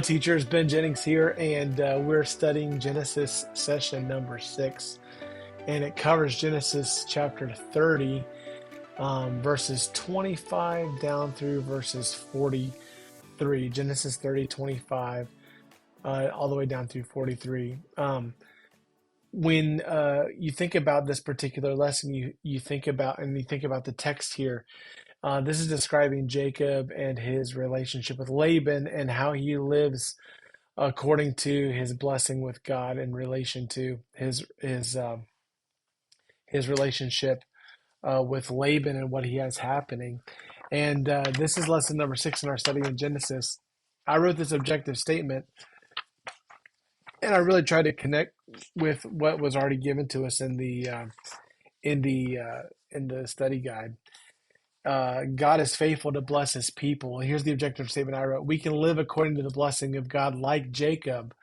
Teachers, Ben Jennings here, and we're studying Genesis session number 6, and it covers Genesis chapter 30, verses 25 down through verses 43. Genesis 30:25, all the way down through 43. When you think about this particular lesson, you think about the text here. This is describing Jacob and his relationship with Laban and how he lives according to his blessing with God in relation to his relationship with Laban and what he has happening. And this is lesson number 6 in our study in Genesis. I wrote this objective statement, and I really tried to connect with what was already given to us in the study guide. God is faithful to bless his people. Here's the objective statement I wrote. We can live according to the blessing of God like Jacob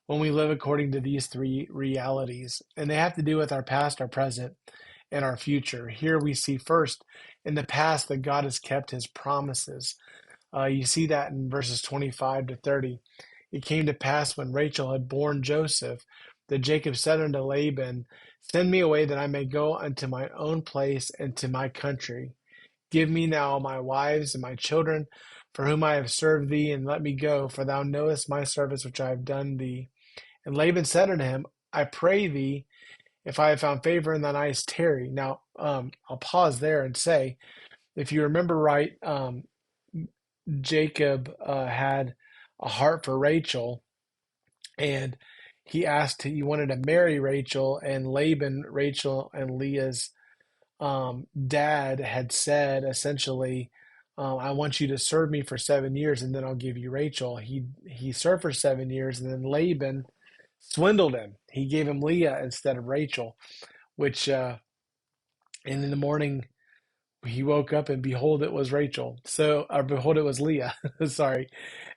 when we live according to these three realities. And they have to do with our past, our present, and our future. Here we see first in the past that God has kept his promises. You see that in verses 25 to 30. It came to pass when Rachel had borne Joseph that Jacob said unto Laban, Send me away that I may go unto my own place and to my country. Give me now my wives and my children, for whom I have served thee, and let me go, for thou knowest my service which I have done thee. And Laban said unto him, I pray thee, if I have found favor in thine eyes, tarry. Now, I'll pause there and say, if you remember right, Jacob had a heart for Rachel, and he wanted to marry Rachel, and Laban, Rachel and Leah's dad, had said essentially, I want you to serve me for 7 years and then I'll give you Rachel. He served for 7 years, and then Laban swindled him. He gave him Leah instead of Rachel, which and in the morning he woke up and behold it was Rachel. So, or behold it was Leah. Sorry.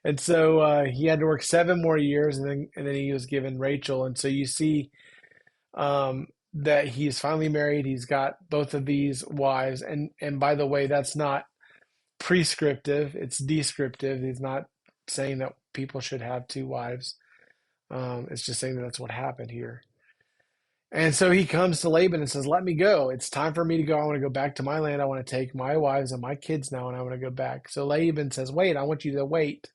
And so he had to work 7 more years, and then he was given Rachel. And so you see that he's finally married. He's got both of these wives, and by the way, that's not prescriptive; it's descriptive. He's not saying that people should have two wives. It's just saying that that's what happened here. And so he comes to Laban and says, "Let me go. It's time for me to go. I want to go back to my land. I want to take my wives and my kids now, and I want to go back." So Laban says, "Wait. I want you to wait."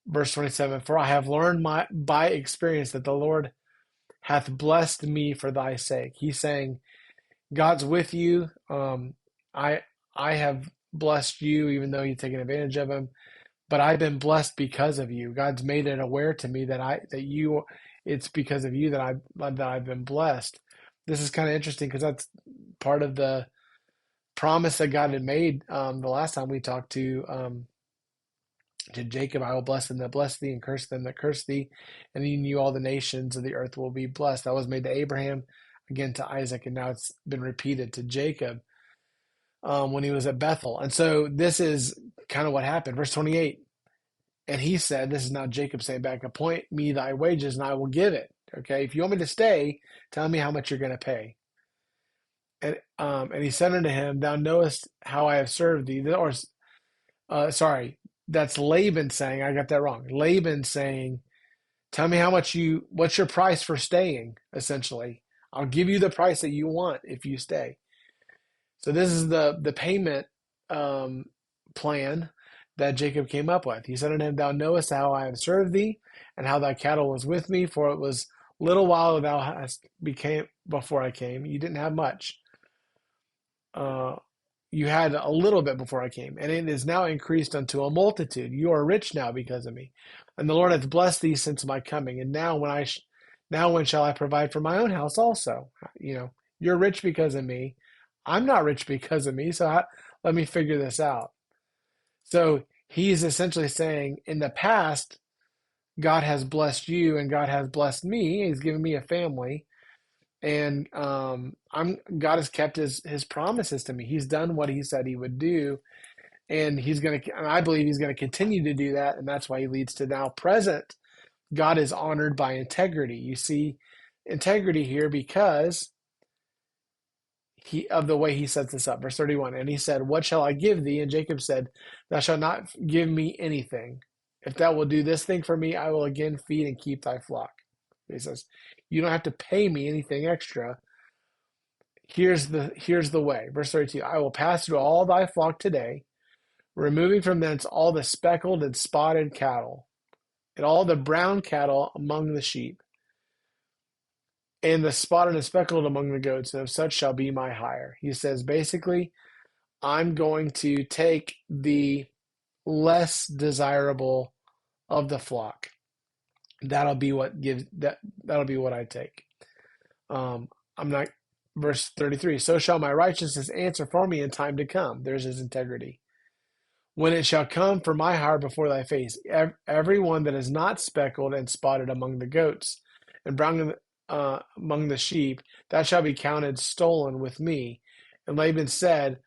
Verse 27: For I have learned by experience that the Lord hath blessed me for thy sake. He's saying, God's with you. I have blessed you, even though you've taken advantage of him. But I've been blessed because of you. God's made it aware to me it's because of you that I've been blessed. This is kind of interesting because that's part of the promise that God had made the last time we talked to Jacob. I will bless them that bless thee and curse them that curse thee, and in you all the nations of the earth will be blessed. That was made to Abraham, again to Isaac, and now it's been repeated to Jacob when he was at Bethel. And so this is kind of what happened. Verse 28, and he said, this is now Jacob saying back, appoint me thy wages and I will give it. Okay, if you want me to stay, tell me how much you're going to pay. And he said unto him, thou knowest how I have served thee. Or sorry, that's Laban saying, I got that wrong. Laban saying, tell me what's your price for staying, essentially. I'll give you the price that you want if you stay. So this is the payment plan that Jacob came up with. He said unto him, thou knowest how I have served thee, and how thy cattle was with me, for it was little while thou hast became before I came. You didn't have much. You had a little bit before I came, and it is now increased unto a multitude. You are rich now because of me, and the Lord hath blessed thee since my coming. And now when shall I provide for my own house also? You're rich because of me. I'm not rich because of me, so let me figure this out. So he's essentially saying, in the past, God has blessed you and God has blessed me. He's given me a family, and God has kept his promises to me. He's done what he said he would do, and I believe he's gonna continue to do that, and that's why he leads to now present. God is honored by integrity. You see integrity here because of the way he sets this up. Verse 31, and he said, what shall I give thee? And Jacob said, thou shalt not give me anything. If thou wilt do this thing for me, I will again feed and keep thy flock. He says, you don't have to pay me anything extra. Here's the way. Verse 32, I will pass through all thy flock today, removing from thence all the speckled and spotted cattle, and all the brown cattle among the sheep, and the spotted and speckled among the goats, and of such shall be my hire. He says, basically, I'm going to take the less desirable of the flock. That'll be what gives that. That'll be what I take. I'm not. Verse 33. So shall my righteousness answer for me in time to come. There's his integrity. When it shall come for my hire before thy face, every one that is not speckled and spotted among the goats, and brown among the sheep, that shall be counted stolen with me. And Laban said,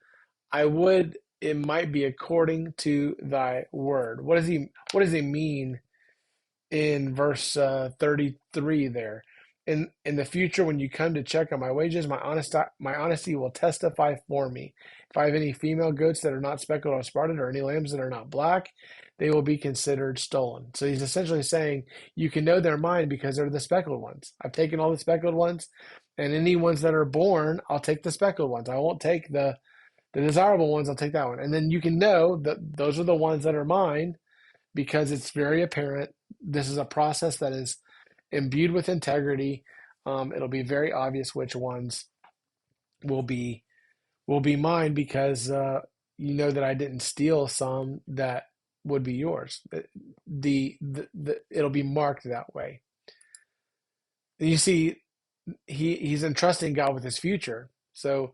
I would it might be according to thy word. What does he mean in verse 33 there? In the future, when you come to check on my wages, my honesty will testify for me. If I have any female goats that are not speckled or spotted, or any lambs that are not black, they will be considered stolen. So he's essentially saying you can know they're mine because they're the speckled ones. I've taken all the speckled ones, and any ones that are born, I'll take the speckled ones. I won't take the desirable ones. I'll take that one. And then you can know that those are the ones that are mine because it's very apparent. This is a process that is imbued with integrity. It'll be very obvious which ones will be mine because you know that I didn't steal some that would be yours. It'll be marked that way. And you see, he's entrusting God with his future. So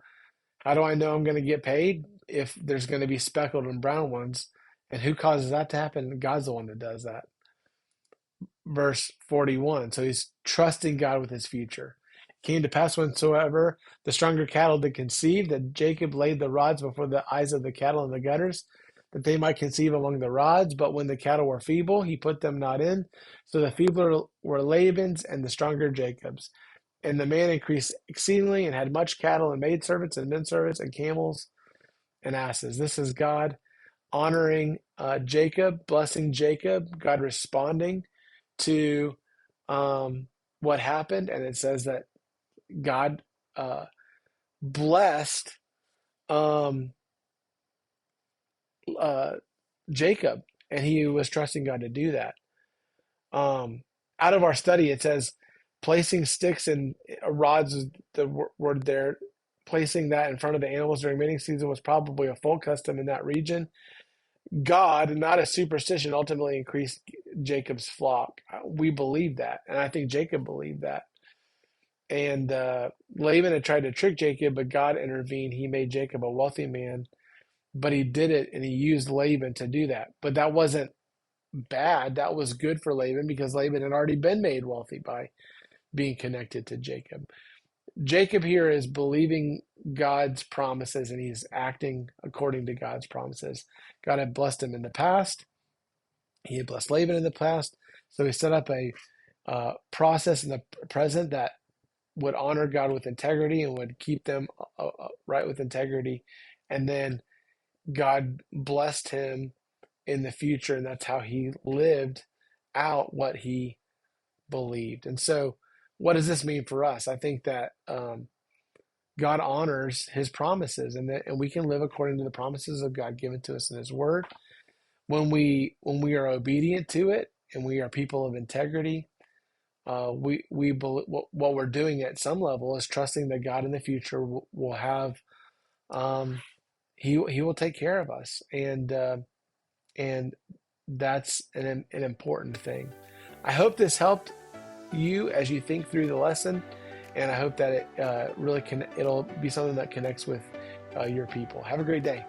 how do I know I'm going to get paid if there's going to be speckled and brown ones? And who causes that to happen? God's the one that does that. Verse 41. So he's trusting God with his future. It came to pass whensoever the stronger cattle did conceive, that Jacob laid the rods before the eyes of the cattle in the gutters, that they might conceive among the rods. But when the cattle were feeble, he put them not in. So the feebler were Laban's, and the stronger Jacob's. And the man increased exceedingly, and had much cattle, and maidservants, and menservants, and camels, and asses. This is God honoring Jacob, blessing Jacob, God responding to what happened. And it says that God blessed Jacob, and he was trusting God to do that. Out of our study, it says placing sticks and rods, the word there, placing that in front of the animals during mating season was probably a folk custom in that region. God, not a superstition, ultimately increased Jacob's flock. We believe that, and I think Jacob believed that. And Laban had tried to trick Jacob, but God intervened. He made Jacob a wealthy man, but he did it, and he used Laban to do that. But that wasn't bad. That was good for Laban because Laban had already been made wealthy by being connected to Jacob. Jacob here is believing God's promises, and he's acting according to God's promises. God had blessed him in the past. He had blessed Laban in the past. So he set up a process in the present that would honor God with integrity and would keep them right with integrity. And then God blessed him in the future, and that's how he lived out what he believed. And so what does this mean for us? I think that God honors his promises, and we can live according to the promises of God given to us in his word. When we are obedient to it, and we are people of integrity, we what we're doing at some level is trusting that God in the future will have he will take care of us, and that's an important thing. I hope this helped you as you think through the lesson, and I hope that it it'll be something that connects with your people. Have a great day.